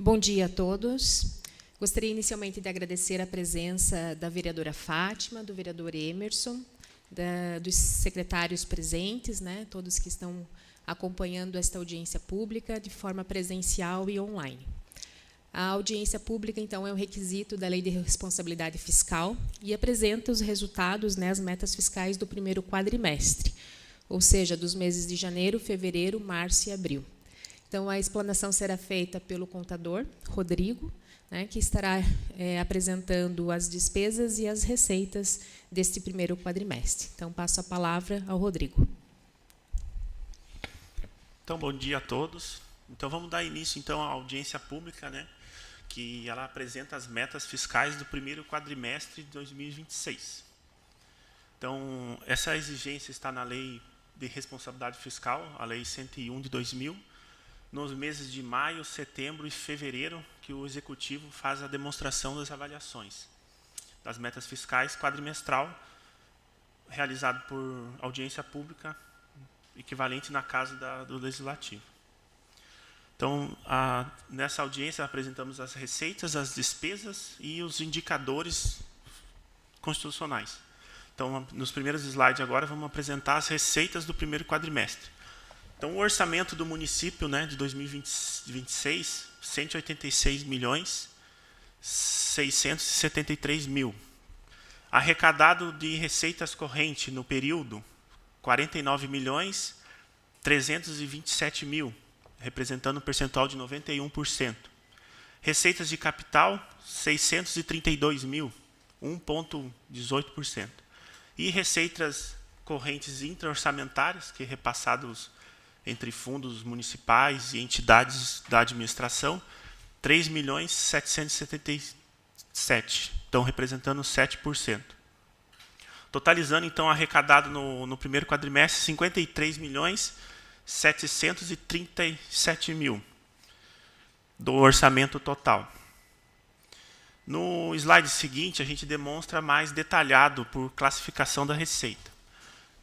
Bom dia a todos. Gostaria inicialmente de agradecer a presença da vereadora Fátima, do vereador Emerson, dos secretários presentes, todos que estão acompanhando esta audiência pública de forma presencial e online. A audiência pública, então, é um requisito da Lei de Responsabilidade Fiscal e apresenta os resultados, as metas fiscais do primeiro quadrimestre, ou seja, dos meses de janeiro, fevereiro, março e abril. Então, a explanação será feita pelo contador, Rodrigo, que estará apresentando as despesas e as receitas deste primeiro quadrimestre. Então, passo a palavra ao Rodrigo. Então, bom dia a todos. Então, vamos dar início então à audiência pública, que ela apresenta as metas fiscais do primeiro quadrimestre de 2026. Então, essa exigência está na Lei de Responsabilidade Fiscal, a Lei 101 de 2000, nos meses de maio, setembro e fevereiro, que o Executivo faz a demonstração das avaliações das metas fiscais quadrimestral, realizado por audiência pública, equivalente na Casa do Legislativo. Então, nessa audiência, apresentamos as receitas, as despesas e os indicadores constitucionais. Então, nos primeiros slides agora, vamos apresentar as receitas do primeiro quadrimestre. Então, o orçamento do município de 2026, 186.673.000. Arrecadado de receitas correntes no período, 49.327.000, representando um percentual de 91%. Receitas de capital, 632.000, 1,18%. E receitas correntes intra-orçamentárias, que repassados entre fundos municipais e entidades da administração, 3.777.000, então representando 7%. Totalizando, então, arrecadado no primeiro quadrimestre, 53.737.000 do orçamento total. No slide seguinte, a gente demonstra mais detalhado por classificação da receita.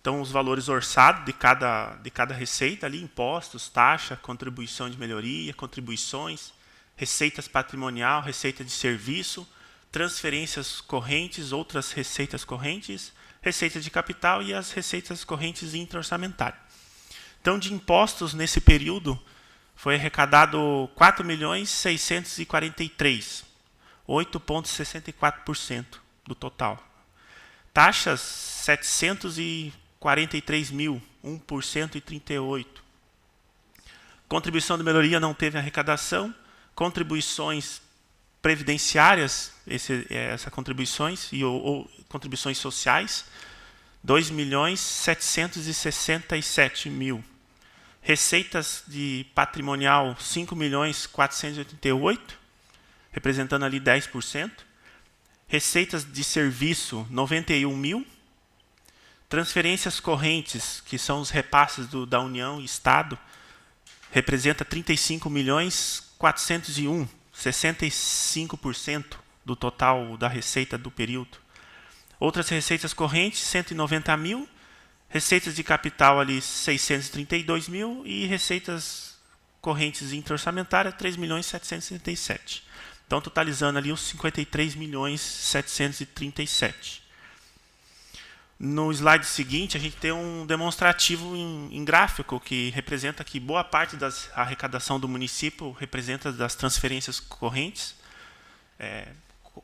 Então, os valores orçados de cada receita, ali, impostos, taxa, contribuição de melhoria, contribuições, receitas patrimonial, receita de serviço, transferências correntes, outras receitas correntes, receita de capital e as receitas correntes intra-orçamentárias. Então, de impostos, nesse período, foi arrecadado 4.643.000, 8,64% do total. Taxas, 743.000, 1,38%. Contribuição de melhoria não teve arrecadação. Contribuições previdenciárias, essas contribuições ou contribuições sociais, 2.767.000. Receitas de patrimonial, 5.488.000, representando ali 10%. Receitas de serviço, 91.000. Transferências correntes, que são os repasses da União e Estado, representa 35.401.000, 65% do total da receita do período. Outras receitas correntes, 190.000. Receitas de capital, ali, 632.000. E receitas correntes intra-orçamentárias, 3.777.000. Então, totalizando ali os 53.737.000. No slide seguinte, a gente tem um demonstrativo em gráfico que representa que boa parte da arrecadação do município representa das transferências correntes,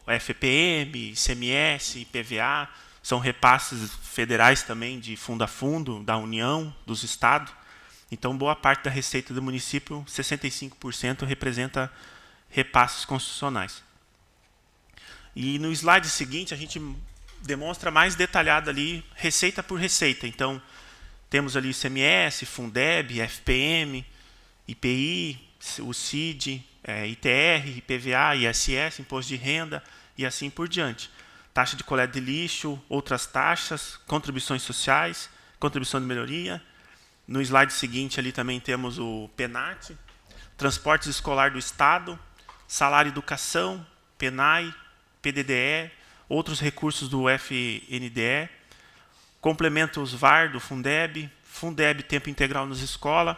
FPM, ICMS, IPVA, são repasses federais também de fundo a fundo, da União, dos estados. Então, boa parte da receita do município, 65%, representa repasses constitucionais. E no slide seguinte, a gente demonstra mais detalhado ali, receita por receita. Então, temos ali ICMS, Fundeb, FPM, IPI, o CID, ITR, IPVA, ISS, Imposto de Renda e assim por diante. Taxa de coleta de lixo, outras taxas, contribuições sociais, contribuição de melhoria. No slide seguinte, ali também temos o PENAT, transportes escolar do Estado, salário e educação, PENAI, PDDE, outros recursos do FNDE, complementos VAR do Fundeb, Fundeb tempo integral nas escolas,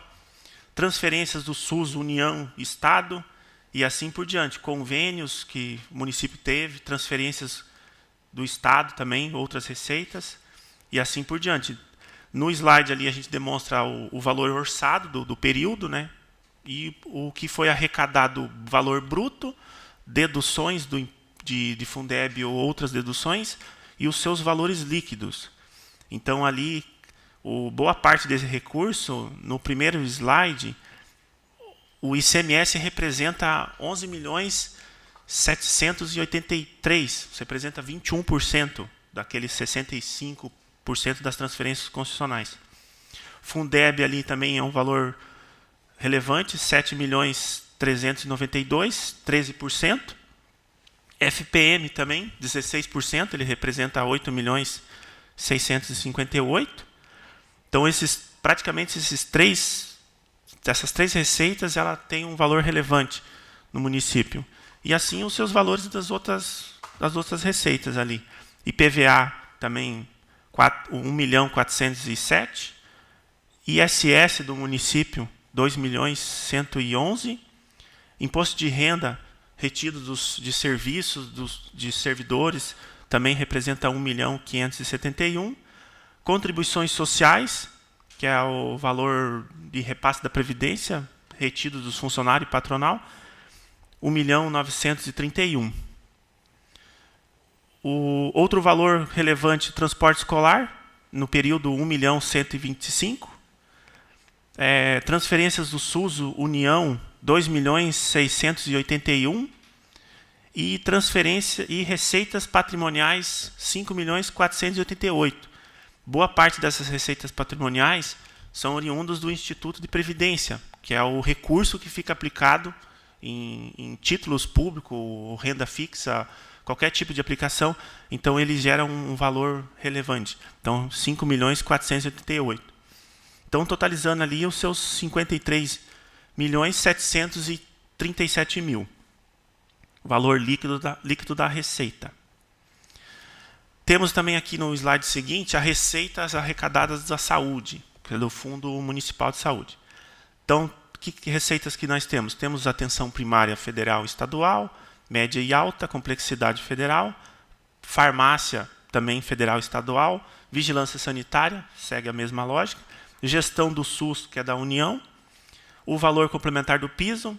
transferências do SUS, União, Estado, e assim por diante. Convênios que o município teve, transferências do Estado também, outras receitas, e assim por diante. No slide ali a gente demonstra o valor orçado do período, né? E o que foi arrecadado, valor bruto, deduções de Fundeb ou outras deduções, e os seus valores líquidos. Então, ali, boa parte desse recurso, no primeiro slide, o ICMS representa 11.783.000, representa 21% daqueles 65% das transferências constitucionais. Fundeb ali também é um valor relevante, 7.392.000, 13%. FPM também, 16%, ele representa 8.658.000. Então, praticamente essas três receitas, ela tem um valor relevante no município. E assim os seus valores das outras receitas ali. IPVA também 1.407.000. ISS do município 2.111.000. Imposto de renda retido de serviços de servidores também representa 1.571.000. Contribuições sociais, que é o valor de repasse da Previdência retido dos funcionários e patronal, 1.931.000. O outro valor relevante, transporte escolar, no período 1.125.000. Transferências do SUS União, 2.681.000. E transferência e receitas patrimoniais, 5.488.000. Boa parte dessas receitas patrimoniais são oriundas do Instituto de Previdência, que é o recurso que fica aplicado em títulos públicos, ou renda fixa, qualquer tipo de aplicação. Então, ele gera um valor relevante. Então, 5.488.000. Então, totalizando ali os seus 53.737.000. Valor líquido da receita. Temos também aqui no slide seguinte as receitas arrecadadas da saúde, pelo Fundo Municipal de Saúde. Então, que receitas que nós temos? Temos atenção primária federal e estadual, média e alta, complexidade federal, farmácia também federal e estadual, vigilância sanitária, segue a mesma lógica, gestão do SUS, que é da União, o valor complementar do piso,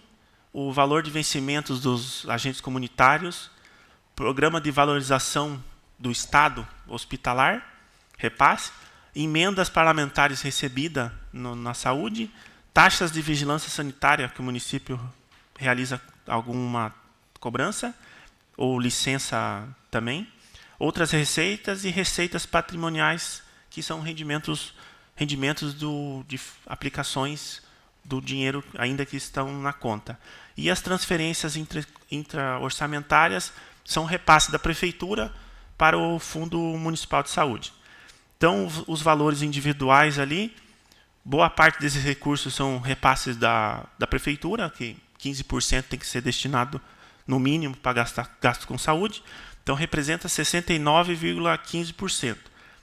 o valor de vencimentos dos agentes comunitários, programa de valorização do Estado hospitalar, repasse, emendas parlamentares recebidas na saúde, taxas de vigilância sanitária que o município realiza alguma cobrança, ou licença também, outras receitas e receitas patrimoniais, que são rendimentos de aplicações do dinheiro ainda que estão na conta. E as transferências intra-orçamentárias são repasse da Prefeitura para o Fundo Municipal de Saúde. Então, os valores individuais ali, boa parte desses recursos são repasses da Prefeitura, que 15% tem que ser destinado, no mínimo, para gasto com saúde. Então, representa 69,15%,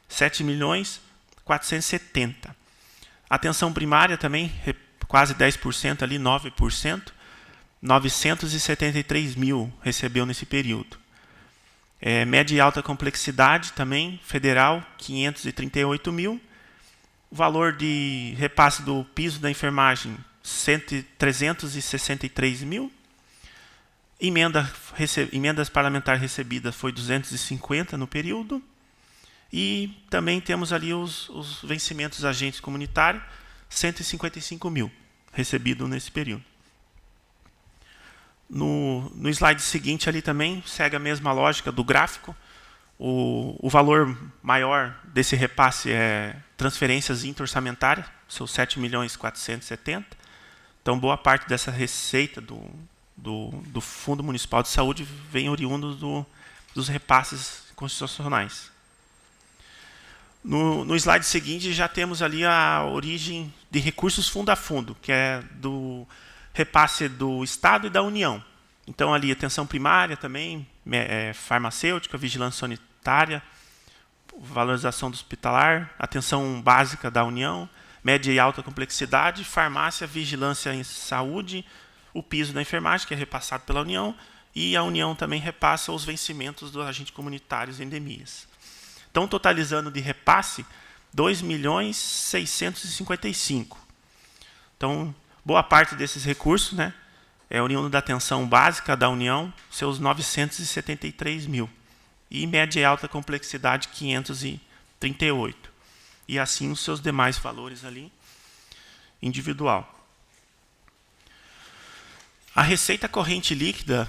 7.470.000. Atenção primária também, quase 10% ali, 9%, 973.000 recebeu nesse período. Média e alta complexidade também, federal, 538.000. O valor de repasse do piso da enfermagem, 363.000. Emendas parlamentares recebidas foi 250 no período. E também temos ali os vencimentos agentes comunitários, 155.000 recebido nesse período. No slide seguinte ali também segue a mesma lógica do gráfico. O valor maior desse repasse é transferências intra-orçamentárias, são 7.470.000. Então, boa parte dessa receita do Fundo Municipal de Saúde vem oriundo dos repasses constitucionais. No slide seguinte, já temos ali a origem de recursos fundo a fundo, que é do repasse do Estado e da União. Então, ali, atenção primária também, farmacêutica, vigilância sanitária, valorização do hospitalar, atenção básica da União, média e alta complexidade, farmácia, vigilância em saúde, o piso da enfermagem, que é repassado pela União, e a União também repassa os vencimentos dos agentes comunitários em endemias. Então, totalizando de repasse, 2.655.000. Então, boa parte desses recursos, né, é oriundo da atenção básica da União, seus 973 mil. E média e alta complexidade, 538. E assim os seus demais valores ali, individual. A receita corrente líquida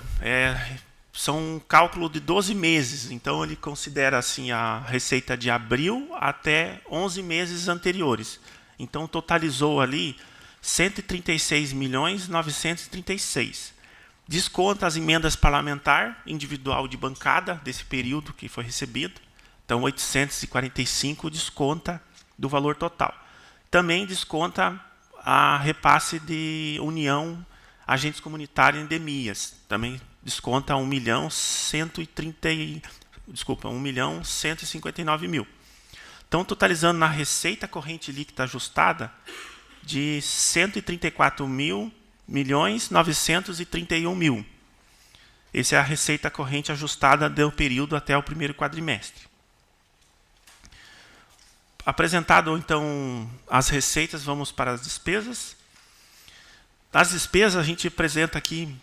são um cálculo de 12 meses. Então, ele considera assim, a receita de abril até 11 meses anteriores. Então, totalizou ali 136.936.000. Desconta as emendas parlamentar individual de bancada desse período que foi recebido. Então, 845 desconta do valor total. Também desconta a repasse de União, agentes comunitários e endemias. Também desconta 1.159.000. Então, totalizando na receita corrente líquida ajustada de 134.931.000. Essa é a receita corrente ajustada do período até o primeiro quadrimestre. Apresentado, então, as receitas, vamos para as despesas. Das despesas, a gente apresenta aqui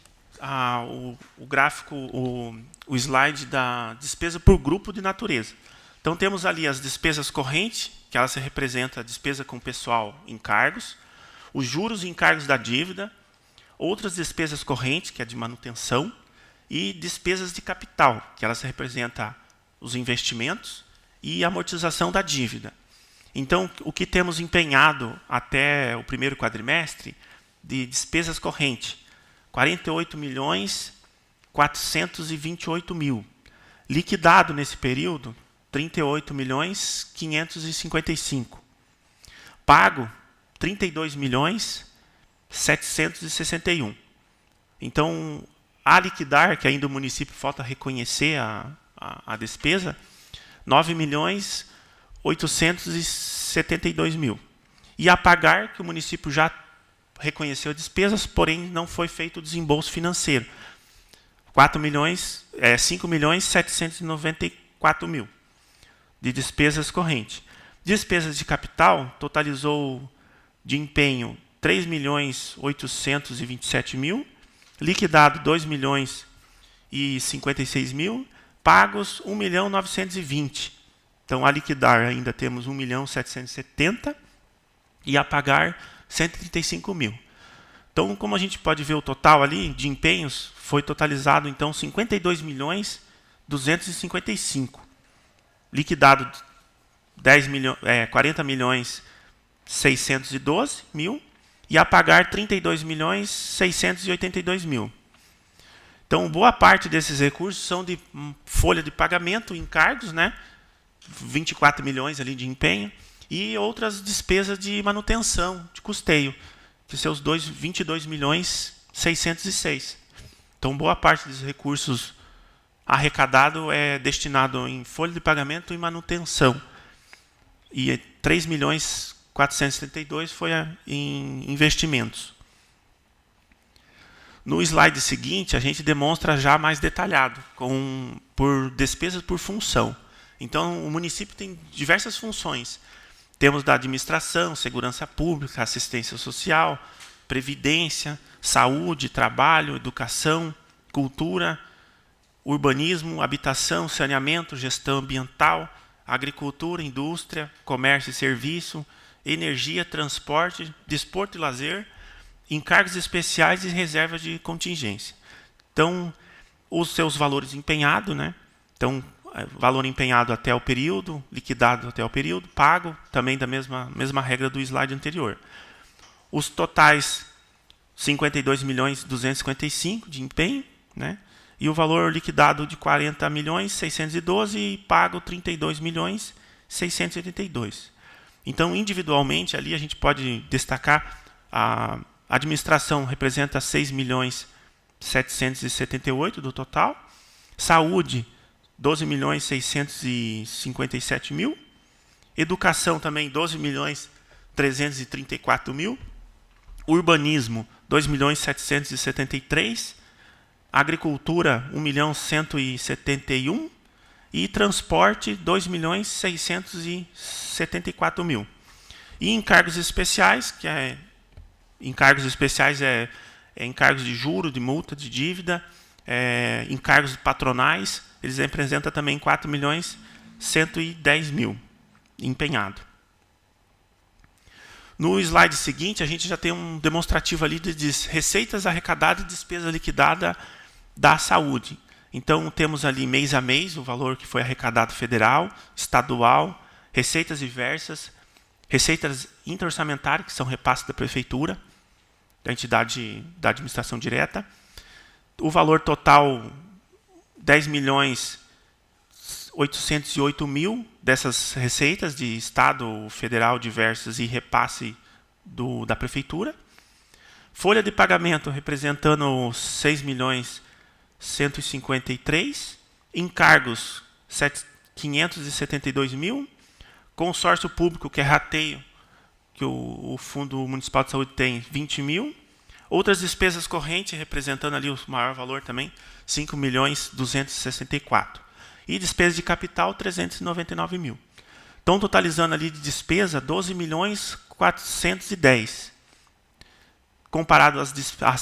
o gráfico, o slide da despesa por grupo de natureza. Então, temos ali as despesas correntes, que ela se representa a despesa com pessoal em cargos, os juros e encargos da dívida, outras despesas correntes, que é de manutenção, e despesas de capital, que ela se representa os investimentos e a amortização da dívida. Então, o que temos empenhado até o primeiro quadrimestre de despesas correntes? 48.428.000. Liquidado nesse período, 38.555.000. Pago, 32.761.000. Então, a liquidar, que ainda o município falta reconhecer a despesa, 9.872.000. E a pagar, que o município já reconheceu despesas, porém não foi feito o desembolso financeiro. 5.794.000 de despesas correntes. Despesas de capital totalizou de empenho 3.827.000, liquidado 2.056.000, pagos 1.920.000. Então, a liquidar ainda temos 1.770.000 e a pagar 135.000. Então, como a gente pode ver o total ali de empenhos, foi totalizado então 52.255.000. Liquidado 40.612.000 e a pagar 32.682.000. Então, boa parte desses recursos são de folha de pagamento, encargos, né? 24 milhões ali de empenho, e outras despesas de manutenção, de custeio, que seus 22.606.000. Então, boa parte dos recursos arrecadados é destinado em folha de pagamento e manutenção. E 3.472.000 foi em investimentos. No slide seguinte, a gente demonstra já mais detalhado, por despesas por função. Então, o município tem diversas funções. Temos da administração, segurança pública, assistência social, previdência, saúde, trabalho, educação, cultura, urbanismo, habitação, saneamento, gestão ambiental, agricultura, indústria, comércio e serviço, energia, transporte, desporto e lazer, encargos especiais e reservas de contingência. Então, os seus valores empenhados, né? Então, valor empenhado até o período, liquidado até o período, pago, também da mesma regra do slide anterior. Os totais, 52.255.000 de empenho, né? E o valor liquidado de 40.612.000 e pago 32.682.000. Então, individualmente, ali a gente pode destacar a administração representa 6.778.000 do total, saúde 12.657.000, educação também 12.334.000, urbanismo 2.773.000, agricultura 1.171.000 e transporte 2.674.000. E encargos especiais, que é encargos especiais encargos de juro, de multa, de dívida, encargos patronais, eles representam também 4.110.000 empenhado. No slide seguinte, a gente já tem um demonstrativo ali de receitas arrecadadas e despesa liquidada da saúde. Então, temos ali mês a mês o valor que foi arrecadado federal, estadual, receitas diversas, receitas interorçamentárias, que são repasses da prefeitura, da entidade da administração direta. O valor total, 10.808.000 dessas receitas de Estado, Federal, diversas e repasse da Prefeitura. Folha de pagamento representando 6.153.000. Encargos, 572.000. Consórcio público, que é rateio, que o Fundo Municipal de Saúde tem, 20.000. Outras despesas correntes, representando ali o maior valor também, 5.264.000. E despesas de capital, 399.000. Então, totalizando ali de despesa, 12.410.000. Comparado às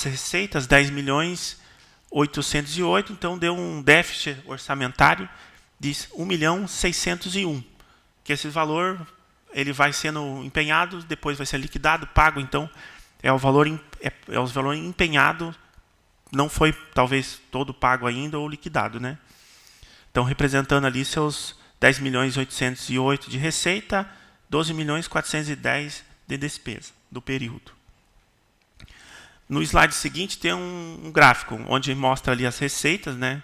receitas, 10.808.000. Então, deu um déficit orçamentário de 1.601.000. Que esse valor ele vai sendo empenhado, depois vai ser liquidado, pago. Então, é o valor empenhado, não foi talvez todo pago ainda ou liquidado, né? Então, representando ali seus 10.808.000 de receita, 12.410.000 de despesa do período. No slide seguinte tem um gráfico onde mostra ali as receitas, né?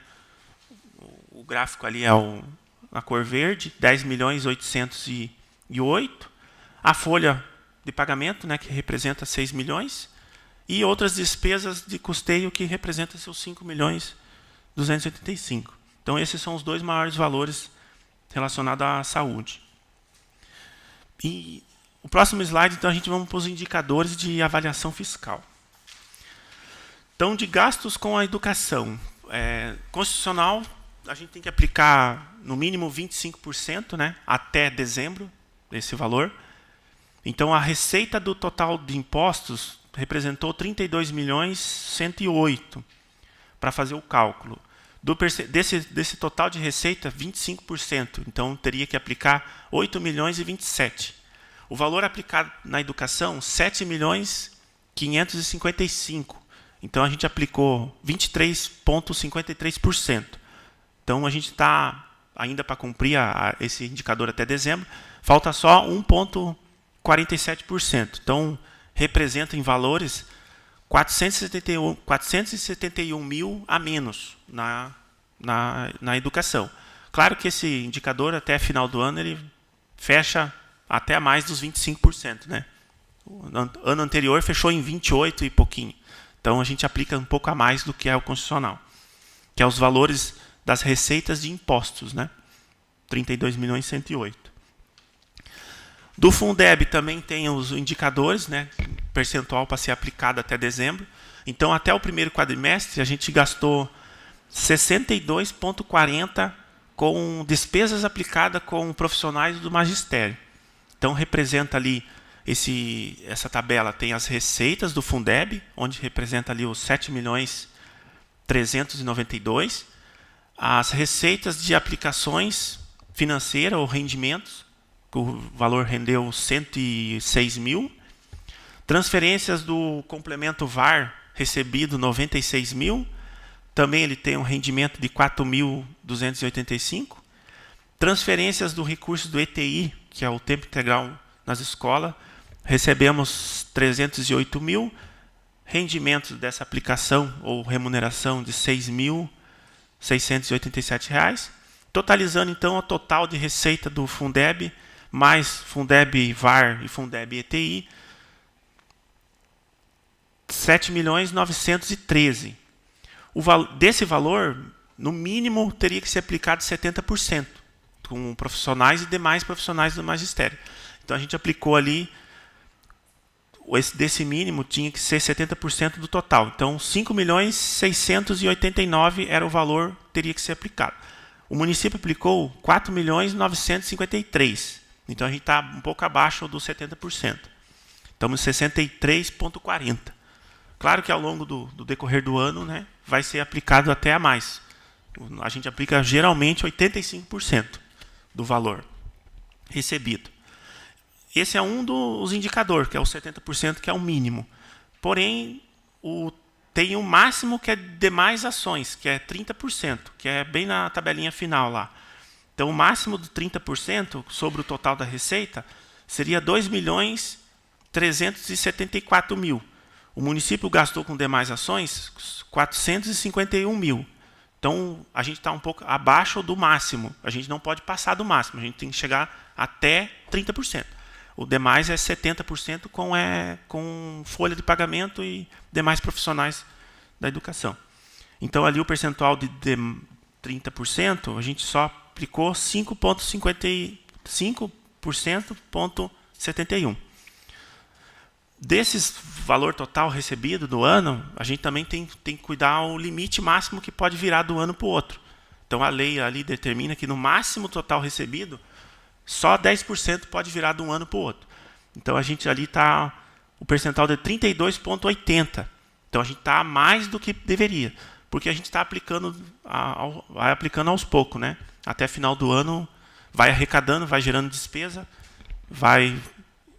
O gráfico ali é a cor verde, 10.808.000. A folha de pagamento, né, que representa 6 milhões, e outras despesas de custeio que representam seus 5.285.000. Então, esses são os dois maiores valores relacionados à saúde. E o próximo slide, então, a gente vamos para os indicadores de avaliação fiscal. Então, de gastos com a educação. Constitucional, a gente tem que aplicar no mínimo 25%, né, até dezembro, desse valor. Então, a receita do total de impostos representou 32.108.000 para fazer o cálculo. Desse total de receita, 25%. Então, teria que aplicar 8.027.000. O valor aplicado na educação, 7.555.000. Então, a gente aplicou 23,53%. Então, a gente está ainda para cumprir esse indicador até dezembro. Falta só 1,47%. Então, representa em valores 471.000 a menos na educação. Claro que esse indicador, até final do ano, ele fecha até mais dos 25%. Né? O ano anterior fechou em 28% e pouquinho. Então, a gente aplica um pouco a mais do que é o constitucional, que é os valores das receitas de impostos, né? 32.108.000. Do Fundeb também tem os indicadores, né? Percentual para ser aplicado até dezembro. Então, até o primeiro quadrimestre, a gente gastou 62,40 com despesas aplicadas com profissionais do magistério. Então, representa ali, essa tabela tem as receitas do Fundeb, onde representa ali os 7.392.000. As receitas de aplicações financeiras ou rendimentos, o valor rendeu 106.000. Transferências do complemento VAR recebido 96.000. Também ele tem um rendimento de 4.285. Transferências do recurso do ETI, que é o tempo integral nas escolas, recebemos 308.000. Rendimentos dessa aplicação ou remuneração de R$ 6.687. Totalizando, então, o total de receita do Fundeb, mais Fundeb VAR e Fundeb ETI, 7.913.000. Desse valor, no mínimo, teria que ser aplicado 70%, com profissionais e demais profissionais do magistério. Então, a gente aplicou ali desse mínimo tinha que ser 70% do total. Então, 5.689.000 era o valor que teria que ser aplicado. O município aplicou 4.953.000. Então, a gente está um pouco abaixo dos 70%. Estamos em 63,40%. Claro que ao longo do decorrer do ano, né, vai ser aplicado até a mais. A gente aplica geralmente 85% do valor recebido. Esse é um dos indicadores, que é o 70%, que é o mínimo. Porém, tem um máximo que é demais ações, que é 30%, que é bem na tabelinha final lá. Então, o máximo de 30% sobre o total da receita seria 2.374.000. O município gastou com demais ações 451.000. Então, a gente está um pouco abaixo do máximo. A gente não pode passar do máximo. A gente tem que chegar até 30%. O demais é 70% com folha de pagamento e demais profissionais da educação. Então, ali o percentual de 30%, a gente só aplicou 5,71%. Desses valor total recebido do ano, a gente também tem que cuidar o limite máximo que pode virar do ano para o outro. Então, a lei ali determina que no máximo total recebido, só 10% pode virar de um ano para o outro. Então, a gente ali está o percentual de 32,80%. Então, a gente está a mais do que deveria, porque a gente está aplicando, vai aplicando aos poucos, né? Até final do ano, vai arrecadando, vai gerando despesa, vai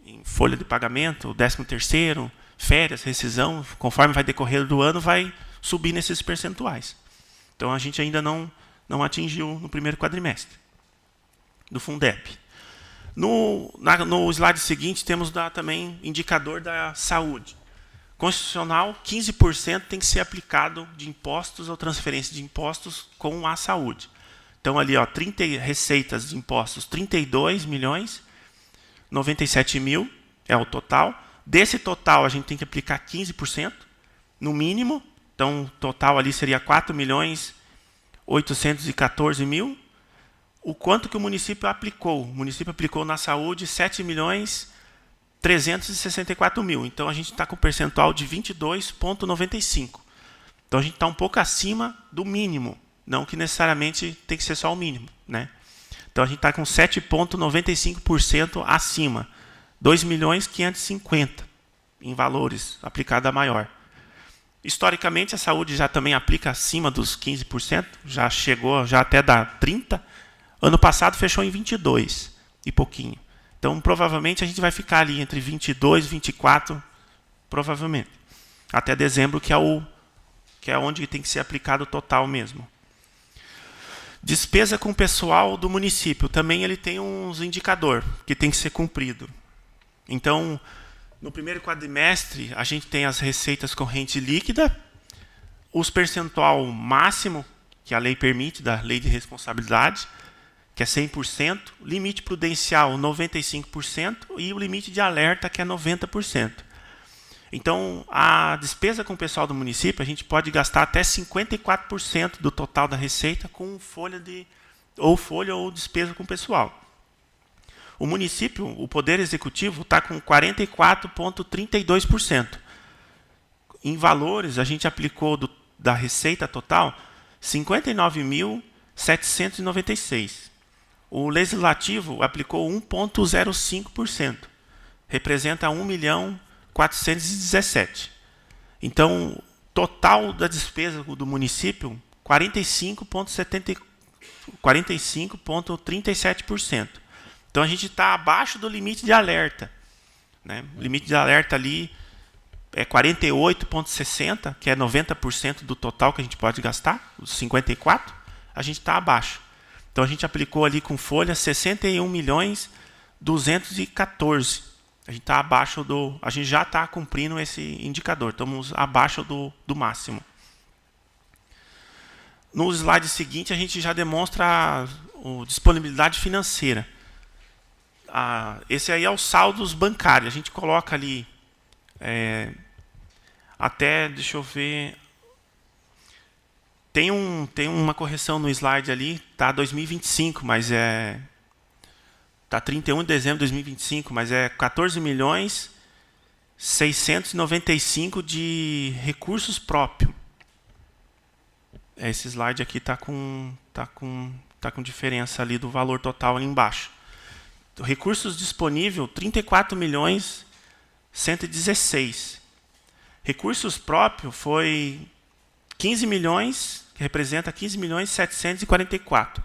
em folha de pagamento, 13º, férias, rescisão, conforme vai decorrer do ano, vai subir nesses percentuais. Então, a gente ainda não atingiu no primeiro quadrimestre do Fundeb. No slide seguinte, temos também indicador da saúde. Constitucional, 15% tem que ser aplicado de impostos ou transferência de impostos com a saúde. Então, ali, 30 receitas de impostos, 32.097.000 é o total. Desse total, a gente tem que aplicar 15%, no mínimo. Então, o total ali seria 4.814.000. O quanto que o município aplicou? O município aplicou na saúde 7.364.000. Então, a gente está com um percentual de 22,95%. Então, a gente está um pouco acima do mínimo. Não que necessariamente tem que ser só o mínimo, né? Então, a gente está com 7,95% acima. 2.550.000 em valores aplicado a maior. Historicamente, a saúde já também aplica acima dos 15%. Já chegou até dar 30%. Ano passado fechou em 22 e pouquinho. Então, provavelmente, a gente vai ficar ali entre 22 e 24, provavelmente. Até dezembro, que é onde tem que ser aplicado o total mesmo. Despesa com o pessoal do município. Também ele tem uns indicadores que tem que ser cumprido. Então, no primeiro quadrimestre, a gente tem as receitas correntes líquidas, os percentual máximo, que a lei permite, da lei de responsabilidade, que é 100%, limite prudencial 95% e o limite de alerta, que é 90%. Então, a despesa com o pessoal do município, a gente pode gastar até 54% do total da receita com folha ou despesa com o pessoal. O município, o Poder Executivo, está com 44,32%. Em valores, a gente aplicou da receita total 59.796. O Legislativo aplicou 1,05%. Representa 1.417.000. Então, total da despesa do município, 45,37%. Então, a gente está abaixo do limite de alerta, né? O limite de alerta ali é 48,60%, que é 90% do total que a gente pode gastar, os 54%, a gente está abaixo. Então, a gente aplicou ali com folha 61.214.000. A gente está abaixo a gente já está cumprindo esse indicador, estamos abaixo do máximo. No slide seguinte, a gente já demonstra a disponibilidade financeira. Esse aí é o saldos bancários. A gente coloca ali até, deixa eu ver, tem uma correção no slide ali, tá 2025, mas tá 31 de dezembro de 2025, mas é 14 milhões 695 de recursos próprios. Esse slide aqui está com diferença ali do valor total ali embaixo. Então, recursos disponíveis, 34.116. Recursos próprios foi 15 milhões, que representa 15.744.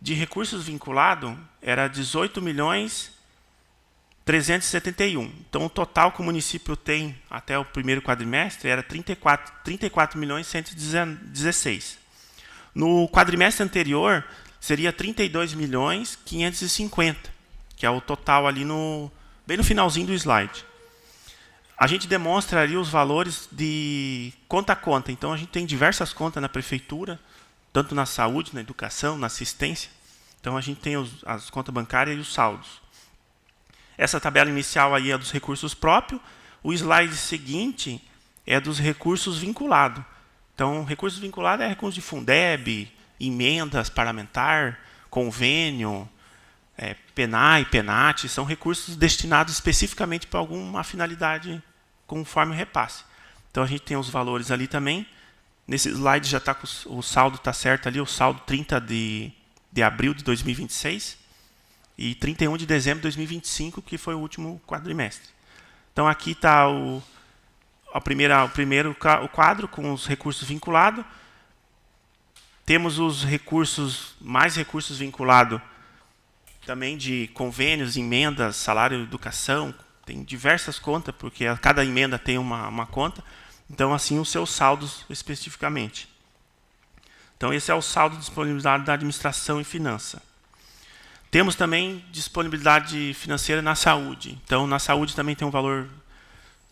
De recursos vinculados, era 18.371. Então, o total que o município tem até o primeiro quadrimestre era 34.116. No quadrimestre anterior, seria 32.550, que é o total ali bem no finalzinho do slide. A gente demonstra ali os valores de conta a conta. Então, a gente tem diversas contas na prefeitura, tanto na saúde, na educação, na assistência. Então, a gente tem as contas bancárias e os saldos. Essa tabela inicial aí é dos recursos próprios. O slide seguinte é dos recursos vinculados. Então, recursos vinculados é recurso de Fundeb, emendas parlamentar, convênio, PENAI, PENAT, são recursos destinados especificamente para alguma finalidade conforme o repasse. Então, a gente tem os valores ali também. Nesse slide já está com o saldo está certo ali, o saldo 30 de abril de 2026 e 31 de dezembro de 2025, que foi o último quadrimestre. Então, aqui está o primeiro quadro com os recursos vinculados. Temos os mais recursos vinculados também de convênios, emendas, salário, educação. Tem diversas contas, porque cada emenda tem uma conta. Então, assim, os seus saldos especificamente. Então, esse é o saldo de disponibilidade da administração e finança. Temos também disponibilidade financeira na saúde. Então, na saúde também tem um valor,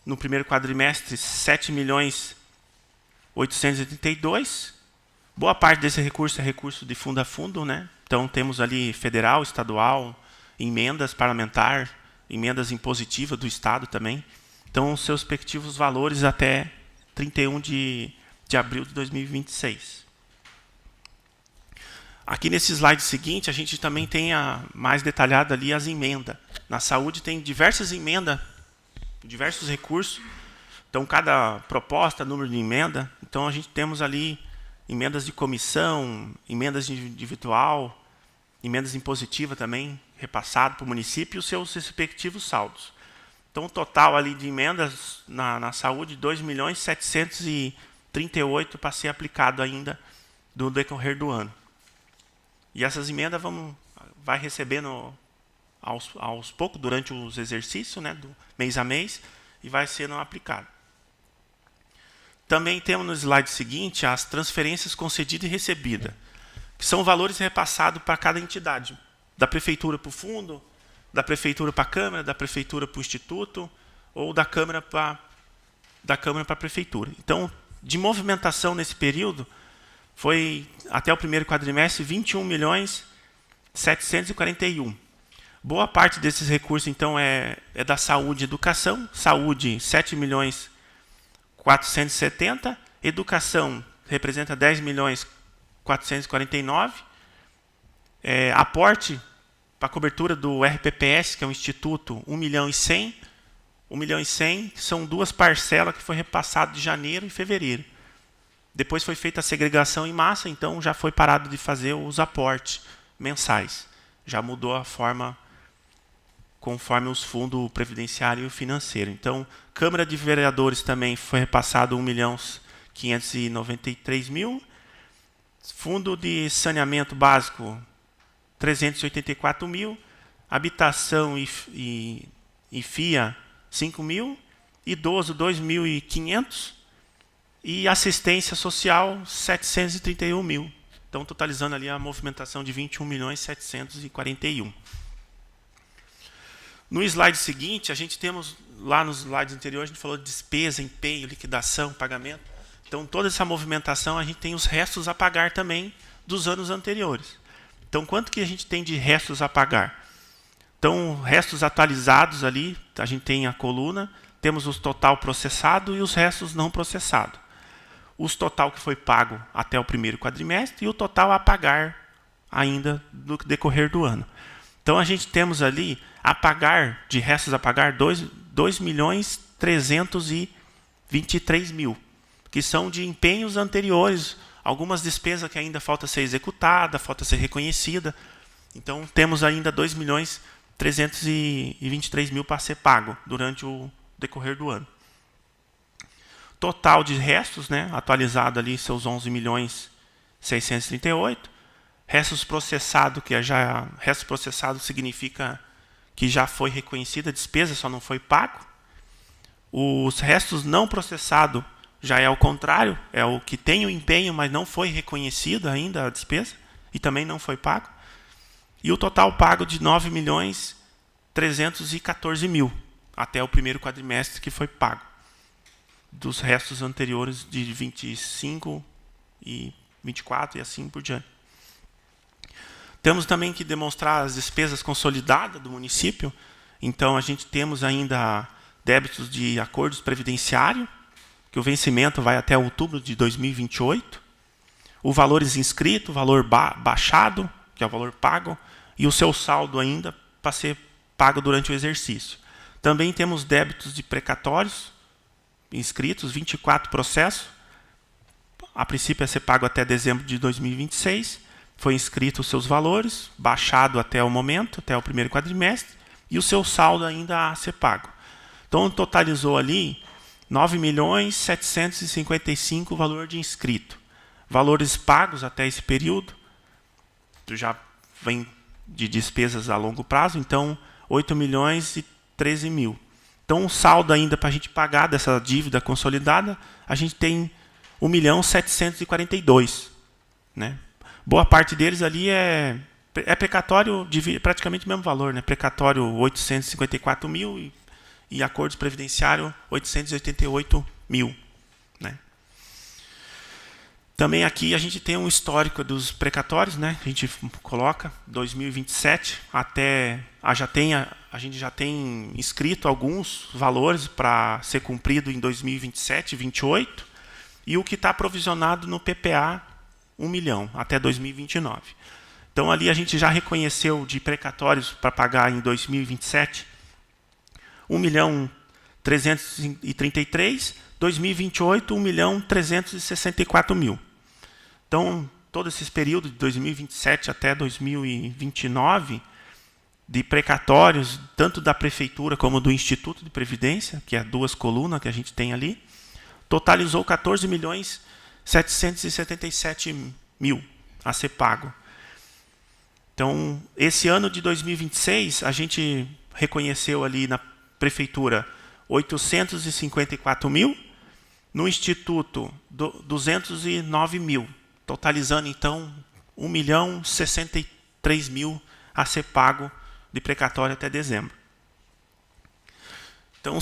no primeiro quadrimestre, 7.882. Boa parte desse recurso é recurso de fundo a fundo, né? Então, temos ali federal, estadual, emendas parlamentar, emendas impositivas do Estado também. Então, os seus respectivos valores até 31 de abril de 2026. Aqui nesse slide seguinte, a gente também tem mais detalhado ali as emendas. Na saúde tem diversas emendas, diversos recursos. Então, cada proposta, número de emenda. Então, a gente temos ali emendas de comissão, emendas individual, emendas impositivas também, repassado para o município e os seus respectivos saldos. Então, o total ali de emendas na saúde, 2.738 para ser aplicado ainda no decorrer do ano. E essas emendas vai recebendo aos poucos, durante os exercícios, né, do mês a mês, e vai sendo aplicado. Também temos no slide seguinte as transferências concedidas e recebidas, que são valores repassados para cada entidade, da prefeitura para o fundo, da prefeitura para a Câmara, da prefeitura para o Instituto, ou da Câmara para a prefeitura. Então, de movimentação nesse período, foi, até o primeiro quadrimestre, 21.741. Boa parte desses recursos, então, é da saúde e educação. Saúde, 7.470. Educação representa 10.449. Aporte para a cobertura do RPPS, que é um instituto, 1.100.000. 1.100.000 são duas parcelas que foi repassado de janeiro e fevereiro. Depois foi feita a segregação em massa, então já foi parado de fazer os aportes mensais. Já mudou a forma conforme os fundos previdenciário e financeiro. Então, Câmara de Vereadores também foi repassado 1.593.000. Fundo de saneamento básico, 384.000. Habitação e FIA, 5.000. Idoso, 2.500. E assistência social, 731.000. Então, totalizando ali a movimentação de 21.741.000. No slide seguinte, a gente temos, lá nos slides anteriores, a gente falou de despesa, empenho, liquidação, pagamento. Então, toda essa movimentação, a gente tem os restos a pagar também dos anos anteriores. Então, quanto que a gente tem de restos a pagar? Então, restos atualizados ali, a gente tem a coluna, temos os total processado e os restos não processados. Os total que foi pago até o primeiro quadrimestre e o total a pagar ainda no decorrer do ano. Então, a gente temos ali a pagar, de restos a pagar, 2 2.323.000, que são de empenhos anteriores, algumas despesas que ainda falta ser executada, falta ser reconhecida. Então, temos ainda 2.323.000 para ser pago durante o decorrer do ano. Total de restos, né, atualizado ali, seus 11.638.000. Restos processados, resto processado significa que já foi reconhecida a despesa, só não foi pago. Os restos não processados já é ao contrário, é o que tem o empenho, mas não foi reconhecido ainda a despesa, e também não foi pago. E o total pago de 9.314.000, até o primeiro quadrimestre que foi pago, dos restos anteriores de 25 e 24 e assim por diante. Temos também que demonstrar as despesas consolidadas do município. Então, a gente temos ainda débitos de acordos previdenciários, que o vencimento vai até outubro de 2028. O valores inscrito, o valor baixado, que é o valor pago, e o seu saldo ainda para ser pago durante o exercício. Também temos débitos de precatórios inscritos, 24 processos. A princípio é ser pago até dezembro de 2026. Foi inscrito os seus valores, baixado até o momento, até o primeiro quadrimestre, e o seu saldo ainda a ser pago. Então, totalizou ali 9.755.000 o valor de inscrito. Valores pagos até esse período, já vem de despesas a longo prazo, então 8.013.000. Então, o saldo ainda para a gente pagar dessa dívida consolidada, a gente tem 1.742.000, né? Boa parte deles ali é precatório de praticamente o mesmo valor, né? Precatório 854.000 e acordos previdenciários 888.000, né? Também aqui a gente tem um histórico dos precatórios, né? A gente coloca 2027 até a gente já tem inscrito alguns valores para ser cumprido em 2027, 2028, e o que está provisionado no PPA 1 milhão até 2029. Então, ali a gente já reconheceu de precatórios para pagar em 2027 1.333.000, 2028 1.364.000. Então, todo esse período de 2027 até 2029 de precatórios, tanto da prefeitura como do Instituto de Previdência, que é 2 colunas que a gente tem ali, totalizou 14.777.000 a ser pago. Então, esse ano de 2026, a gente reconheceu ali na prefeitura 854.000, no Instituto 209.000, totalizando então 1.063.000 a ser pago de precatório até dezembro. Então,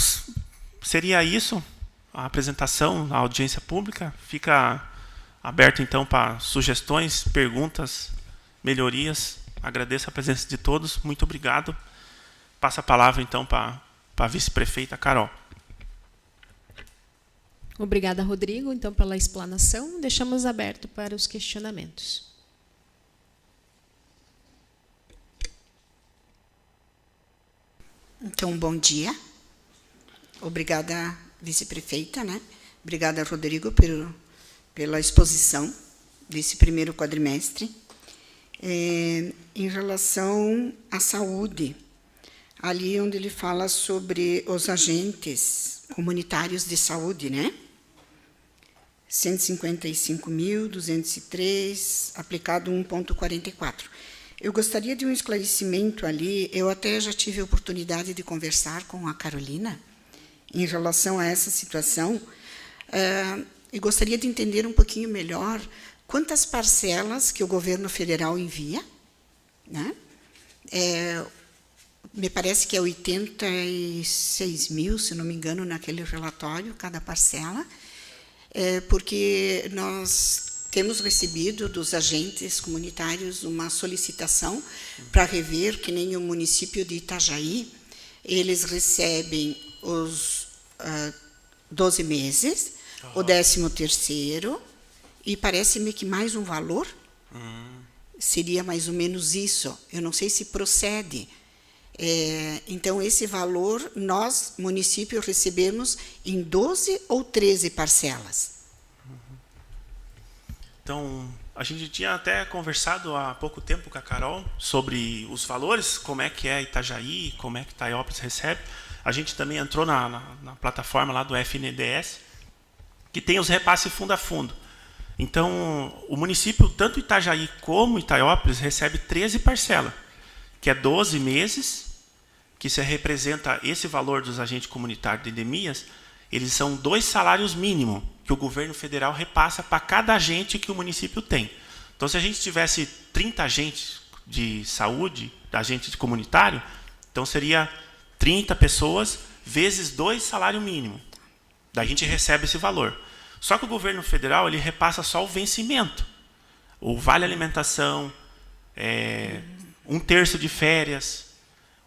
seria isso a apresentação, a audiência pública. Fica aberto então para sugestões, perguntas, melhorias. Agradeço a presença de todos. Muito obrigado. Passo a palavra então para a vice-prefeita Carol. Obrigada, Rodrigo, então, pela explanação. Deixamos aberto para os questionamentos. Então, bom dia. Obrigada, vice-prefeita, né? Obrigada, Rodrigo, pela exposição desse primeiro quadrimestre. Em relação à saúde, ali onde ele fala sobre os agentes comunitários de saúde, né? 155.203, aplicado 1,44. Eu gostaria de um esclarecimento ali. Eu até já tive a oportunidade de conversar com a Carolina em relação a essa situação, e gostaria de entender um pouquinho melhor quantas parcelas que o governo federal envia, né? Me parece que é 86.000, se não me engano, naquele relatório, cada parcela, porque nós temos recebido dos agentes comunitários uma solicitação para rever, que nem o município de Itajaí, eles recebem os 12 meses, o 13º, e parece-me que mais um valor seria mais ou menos isso. Eu não sei se procede. Então, esse valor, nós, município, recebemos em 12 ou 13 parcelas. Então, a gente tinha até conversado há pouco tempo com a Carol sobre os valores, como é que é Itajaí, como é que Itaiópolis recebe. A gente também entrou na plataforma lá do FNDES, que tem os repasses fundo a fundo. Então, o município, tanto Itajaí como Itaiópolis, recebe 13 parcelas, que é 12 meses, que se representa esse valor dos agentes comunitários de endemias, eles são 2 salários mínimos que o governo federal repassa para cada agente que o município tem. Então, se a gente tivesse 30 agentes de saúde, agente comunitário, então seria 30 pessoas vezes 2 salários mínimos. Daí a gente recebe esse valor. Só que o governo federal ele repassa só o vencimento. O vale alimentação, 1/3 de férias,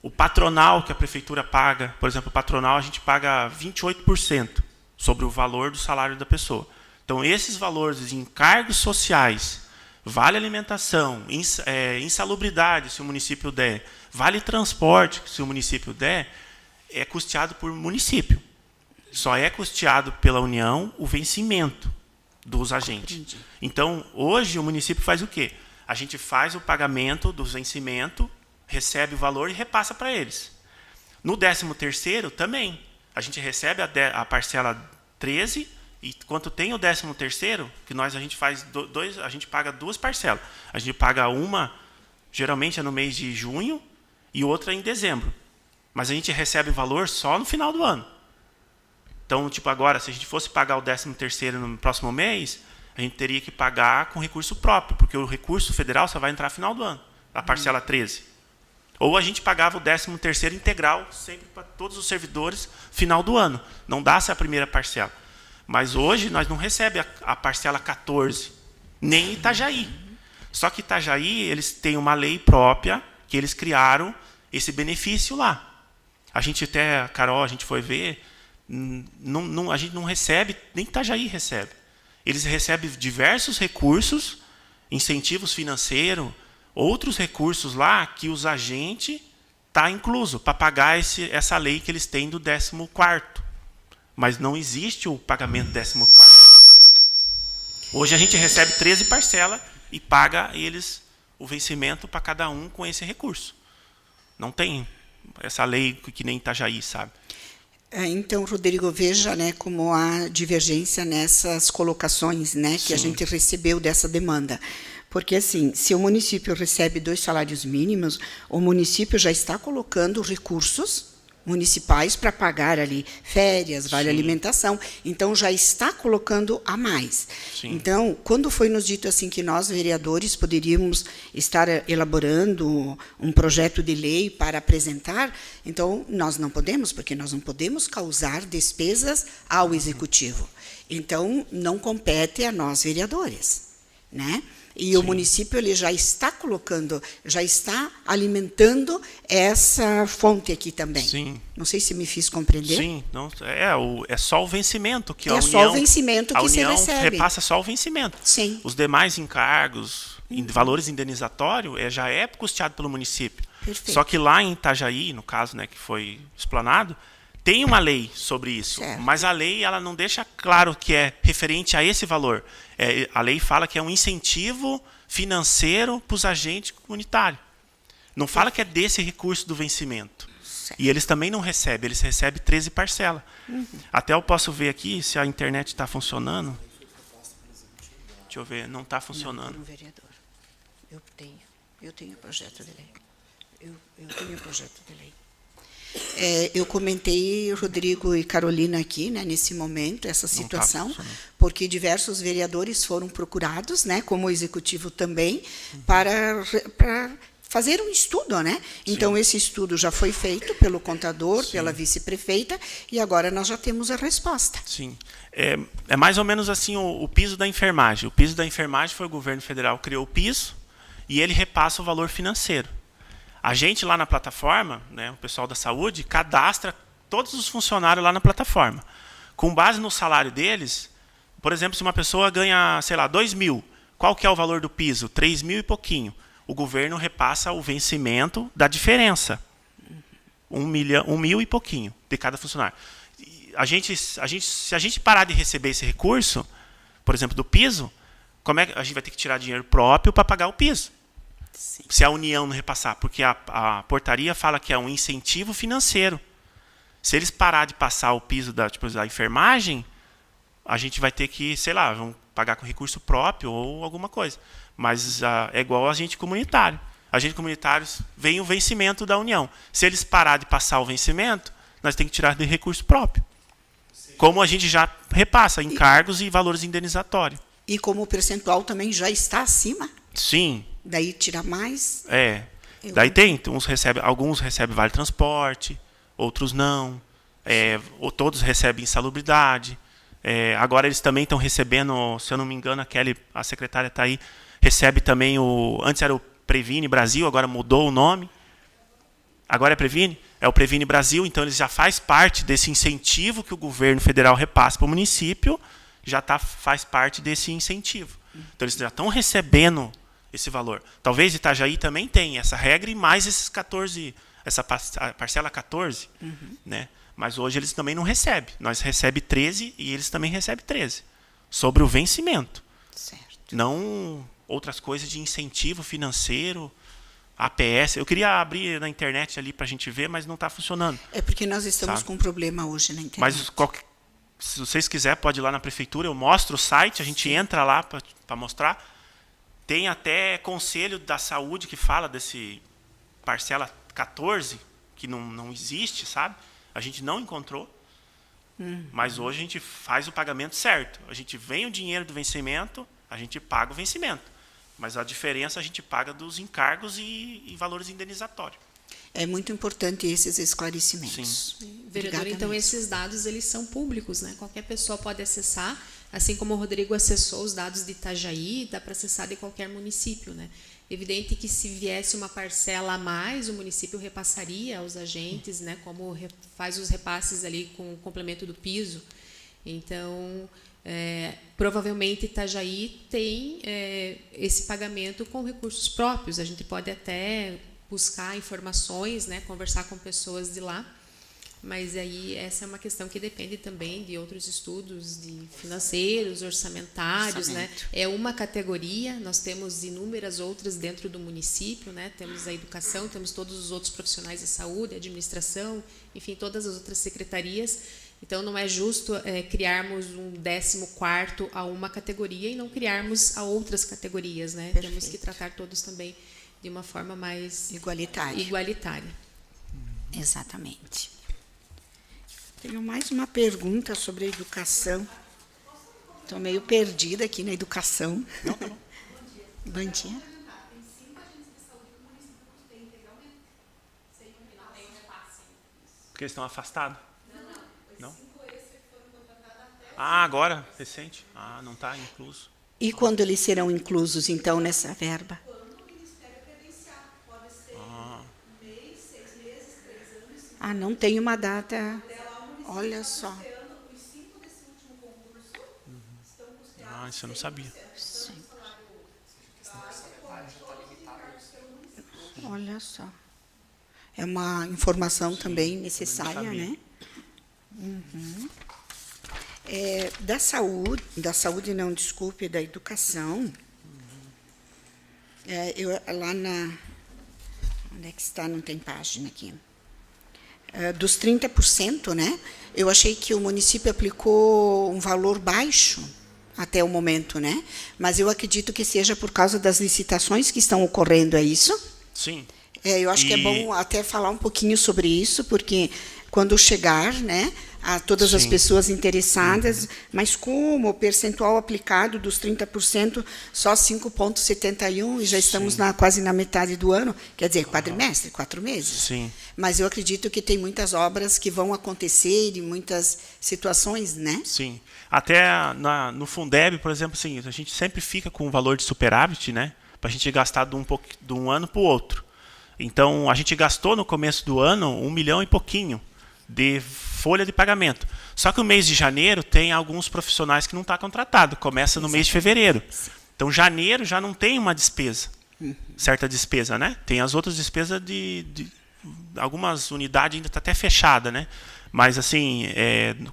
o patronal que a prefeitura paga. Por exemplo, o patronal a gente paga 28% sobre o valor do salário da pessoa. Então, esses valores em encargos sociais, vale alimentação, insalubridade, se o município der, vale transporte, se o município der, é custeado por município. Só é custeado pela União o vencimento dos agentes. Entendi. Então, hoje, o município faz o quê? A gente faz o pagamento do vencimento, recebe o valor e repassa para eles. No 13º também. A gente recebe a parcela 13 e quando tem o 13º, que a gente faz a gente paga 2 parcelas. A gente paga uma, geralmente é no mês de junho, e outra em dezembro. Mas a gente recebe o valor só no final do ano. Então, tipo, agora, se a gente fosse pagar o 13º no próximo mês, a gente teria que pagar com recurso próprio, porque o recurso federal só vai entrar no final do ano, a parcela 13. Ou a gente pagava o 13º integral, sempre para todos os servidores, final do ano. Não dá-se a primeira parcela. Mas hoje nós não recebemos a parcela 14, nem Itajaí. Só que Itajaí, eles têm uma lei própria, que eles criaram esse benefício lá. A gente até, Carol, a gente foi ver, a gente não recebe, nem Itajaí recebe. Eles recebem diversos recursos, incentivos financeiros, outros recursos lá que os agentes está incluso para pagar essa lei que eles têm do 14º. Mas não existe o pagamento 14º. Hoje a gente recebe 13 parcelas e paga eles o vencimento para cada um com esse recurso. Não tem essa lei que nem Itajaí, sabe? Então, Rodrigo, veja, né, como há divergência nessas colocações, né, que a gente recebeu dessa demanda. Porque, assim, se o município recebe 2 salários mínimos, o município já está colocando recursos municipais para pagar ali férias, vale alimentação, então já está colocando a mais. Sim. Então, quando foi nos dito assim que nós, vereadores, poderíamos estar elaborando um projeto de lei para apresentar, então nós não podemos, porque nós não podemos causar despesas ao executivo. Então, não compete a nós, vereadores, né? E o município ele já está colocando, já está alimentando essa fonte aqui também. Sim. Não sei se me fiz compreender. Sim, não, é só o vencimento que a União... É só o vencimento que se recebe. A União repassa só o vencimento. Sim. Os demais encargos, valores indenizatórios, já é custeado pelo município. Perfeito. Só que lá em Itajaí, no caso, né, que foi explanado, tem uma lei sobre isso, mas a lei ela não deixa claro que é referente a esse valor. A lei fala que é um incentivo financeiro para os agentes comunitários. Não fala que é desse recurso do vencimento. Certo. E eles também não recebem, eles recebem 13 parcelas. Até eu posso ver aqui se a internet está funcionando. Deixa eu ver, não está funcionando. Não, vereador. Eu tenho projeto de lei. Eu tenho projeto de lei. Eu comentei, Rodrigo e Carolina, aqui, né, nesse momento, essa situação, porque diversos vereadores foram procurados, né, como o executivo também, para fazer um estudo, né? Então, esse estudo já foi feito pelo contador, pela vice-prefeita, e agora nós já temos a resposta. Sim. É mais ou menos assim o piso da enfermagem. O piso da enfermagem foi o governo federal criou o piso e ele repassa o valor financeiro. A gente lá na plataforma, né, o pessoal da saúde, cadastra todos os funcionários lá na plataforma. Com base no salário deles, por exemplo, se uma pessoa ganha, sei lá, 2.000, qual que é o valor do piso? 3.000 e pouquinho. O governo repassa o vencimento da diferença. 1.000 e pouquinho de cada funcionário. Se a gente parar de receber esse recurso, por exemplo, do piso, como é que a gente vai ter que tirar dinheiro próprio para pagar o piso? Sim. Se a União não repassar, porque a portaria fala que é um incentivo financeiro. Se eles parar de passar o piso da enfermagem, a gente vai ter que, sei lá, vão pagar com recurso próprio ou alguma coisa. Mas é igual a agente comunitário. Agente comunitário vem o vencimento da União. Se eles parar de passar o vencimento, nós temos que tirar de recurso próprio. Sim. Como a gente já repassa encargos e valores indenizatórios. E como o percentual também já está acima? Sim. Daí tira mais? Daí tem, alguns recebem vale transporte, outros não. Ou todos recebem insalubridade. Agora eles também estão recebendo, se eu não me engano, a secretária está aí, recebe também antes era o Previne Brasil, agora mudou o nome. Agora é Previne? É o Previne Brasil, então eles já faz parte desse incentivo que o governo federal repassa para o município, faz parte desse incentivo. Então eles já estão recebendo esse valor. Talvez Itajaí também tenha essa regra e mais esses 14, essa parcela 14, né? Mas hoje eles também não recebem. Nós recebemos 13 e eles também recebem 13. Sobre o vencimento. Certo. Não outras coisas de incentivo financeiro, APS. Eu queria abrir na internet ali para a gente ver, mas não está funcionando. É porque nós estamos com um problema hoje na internet. Mas se vocês quiserem, pode ir lá na prefeitura, eu mostro o site, a gente entra lá para mostrar. Tem até Conselho da Saúde que fala desse parcela 14, que não existe, sabe? A gente não encontrou, mas hoje a gente faz o pagamento certo. A gente vem o dinheiro do vencimento, a gente paga o vencimento. Mas a diferença a gente paga dos encargos e valores indenizatórios. É muito importante esses esclarecimentos. Sim. Vereador, então esses dados eles são públicos, né? Qualquer pessoa pode acessar, assim como o Rodrigo acessou os dados de Itajaí, dá para acessar de qualquer município, né? Evidente que se viesse uma parcela a mais, o município repassaria aos agentes, né? Como faz os repasses ali com o complemento do piso. Então, provavelmente Itajaí tem esse pagamento com recursos próprios. A gente pode até buscar informações, né, conversar com pessoas de lá, mas aí essa é uma questão que depende também de outros estudos de financeiros, orçamentários, né? É uma categoria, nós temos inúmeras outras dentro do município, né? Temos a educação, temos todos os outros profissionais da saúde, administração, enfim, todas as outras secretarias. Então, não é justo criarmos um 14º a uma categoria e não criarmos a outras categorias, né? Perfeito. Temos que tratar todos também de uma forma mais igualitária. Exatamente. Tenho mais uma pergunta sobre a educação. Estou meio perdida aqui na educação. Não, tá bom. Bom dia. Porque eles estão afastados? Não? Agora? Recente? não está incluso. E quando eles serão inclusos, então, nessa verba? Não tem uma data. Olha só. Isso eu não sabia. Sim. Olha só. É uma informação também necessária, né? Da saúde não, desculpe, da educação. Lá na... Onde é que está? Não tem página aqui. Dos 30%, né? Eu achei que o município aplicou um valor baixo até o momento, né? Mas eu acredito que seja por causa das licitações que estão ocorrendo, é isso? Sim. Eu acho que é bom até falar um pouquinho sobre isso, porque quando chegar, né, a todas as pessoas interessadas, mas como o percentual aplicado dos 30%, só 5,71%, e já estamos quase na metade do ano, quer dizer, quadrimestre, 4 meses. Sim. Mas eu acredito que tem muitas obras que vão acontecer e muitas situações, né? Sim. Até no Fundeb, por exemplo, assim, a gente sempre fica com um valor de superávit, né, para a gente gastar de um ano para o outro. Então, a gente gastou no começo do ano 1 milhão e pouquinho de folha de pagamento. Só que o mês de janeiro tem alguns profissionais que não estão contratados, começa no mês de fevereiro. Então, janeiro já não tem uma despesa, certa despesa, né? Tem as outras despesas algumas unidades ainda está até fechada, né? Mas assim,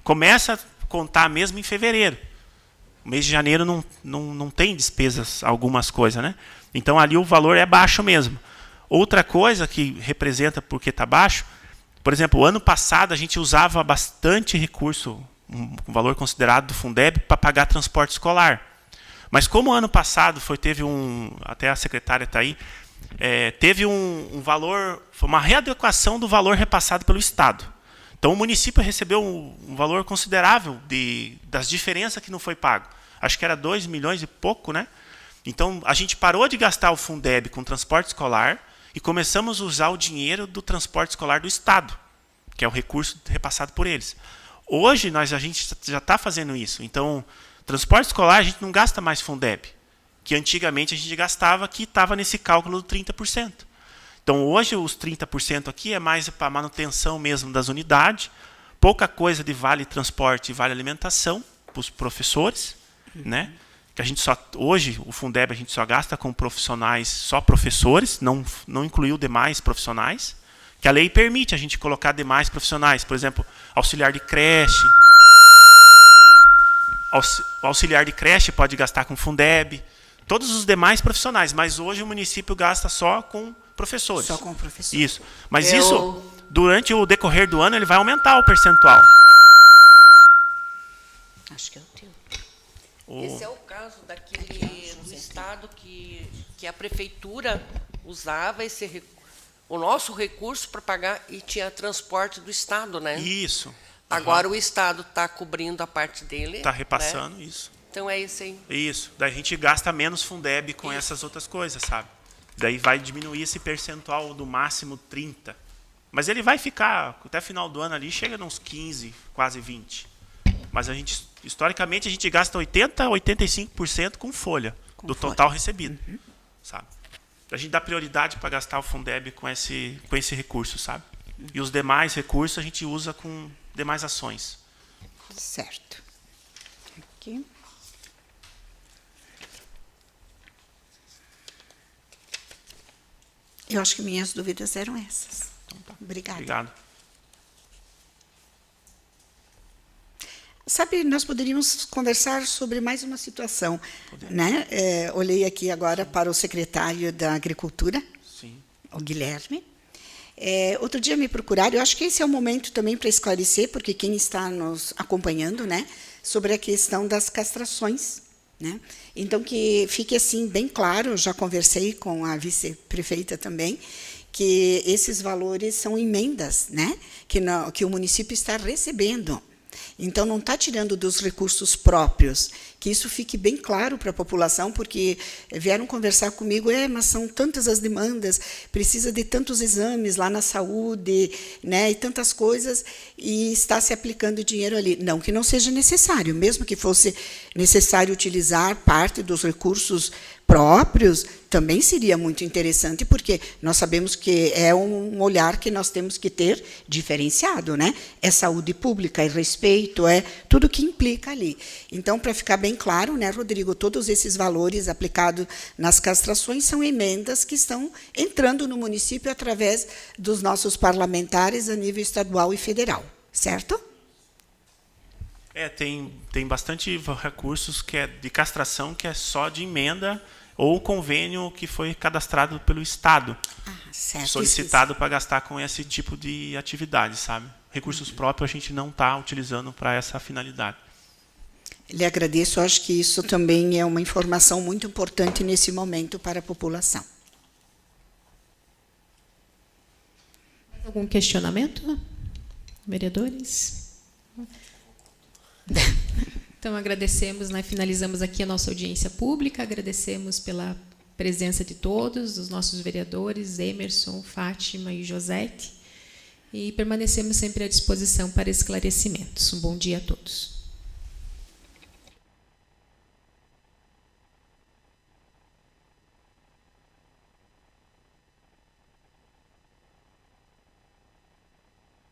começa a contar mesmo em fevereiro. O mês de janeiro não tem despesas, algumas coisas, né? Então ali o valor é baixo mesmo. Outra coisa que representa porque está baixo, por exemplo, o ano passado a gente usava bastante recurso, um valor considerado do Fundeb, para pagar transporte escolar. Mas como o ano passado até a secretária está aí, teve um valor, uma readequação do valor repassado pelo Estado. Então o município recebeu um valor considerável das diferenças que não foi pago. Acho que era 2 milhões e pouco, né? Então a gente parou de gastar o Fundeb com transporte escolar e começamos a usar o dinheiro do transporte escolar do Estado, que é o recurso repassado por eles. Hoje a gente já está fazendo isso. Então, transporte escolar a gente não gasta mais Fundeb, que antigamente a gente gastava, que estava nesse cálculo do 30%. Então, hoje os 30% aqui é mais para manutenção mesmo das unidades, pouca coisa de vale transporte e vale alimentação para os professores, né? Que a gente hoje o Fundeb a gente só gasta com profissionais, só professores, não incluiu demais profissionais, que a lei permite a gente colocar demais profissionais, por exemplo, auxiliar de creche. O auxiliar de creche pode gastar com Fundeb, todos os demais profissionais, mas hoje o município gasta só com professores. Só com professores. Isso. Mas isso, durante o decorrer do ano, ele vai aumentar o percentual. Acho que é o teu. Esse é o caso daquele do Estado que a prefeitura usava o nosso recurso para pagar e tinha transporte do Estado, né? Isso. Agora o Estado está cobrindo a parte dele. Está repassando, né? isso. Então é isso aí. Isso. Daí a gente gasta menos Fundeb com essas outras coisas, sabe? Daí vai diminuir esse percentual do máximo 30%. Mas ele vai ficar, até final do ano ali, chega nos 15%, quase 20%. Mas a gente, historicamente, a gente gasta 80% a 85% com folha do total recebido. Sabe? A gente dá prioridade para gastar o Fundeb com esse recurso, sabe? E os demais recursos a gente usa com demais ações. Certo. Aqui. Eu acho que minhas dúvidas eram essas. Então, tá. Obrigada. Obrigado. Sabe, nós poderíamos conversar sobre mais uma situação, né? Olhei aqui agora para o secretário da Agricultura, Sim. o Guilherme. Outro dia me procuraram, eu acho que esse é o momento também para esclarecer, porque quem está nos acompanhando, né, sobre a questão das castrações, né? Então, que fique assim bem claro, eu já conversei com a vice-prefeita também, que esses valores são emendas, né, que o município está recebendo. Então, não está tirando dos recursos próprios, que isso fique bem claro para a população, porque vieram conversar comigo, mas são tantas as demandas, precisa de tantos exames lá na saúde, né, e tantas coisas, e está se aplicando dinheiro ali. Não que não seja necessário, mesmo que fosse necessário utilizar parte dos recursos próprios, também seria muito interessante, porque nós sabemos que é um olhar que nós temos que ter diferenciado, né? É saúde pública, é respeito, é tudo que implica ali. Então, para ficar bem claro, né, Rodrigo, todos esses valores aplicados nas castrações são emendas que estão entrando no município através dos nossos parlamentares a nível estadual e federal, certo? Tem bastante recursos que é de castração, que é só de emenda ou convênio que foi cadastrado pelo Estado, certo, solicitado para gastar com esse tipo de atividade, sabe? Recursos próprios a gente não está utilizando para essa finalidade. Lhe agradeço, acho que isso também é uma informação muito importante nesse momento para a população. Algum questionamento, vereadores? Então, agradecemos, né, finalizamos aqui a nossa audiência pública, agradecemos pela presença de todos, dos nossos vereadores, Emerson, Fátima e Josete, e permanecemos sempre à disposição para esclarecimentos. Um bom dia a todos.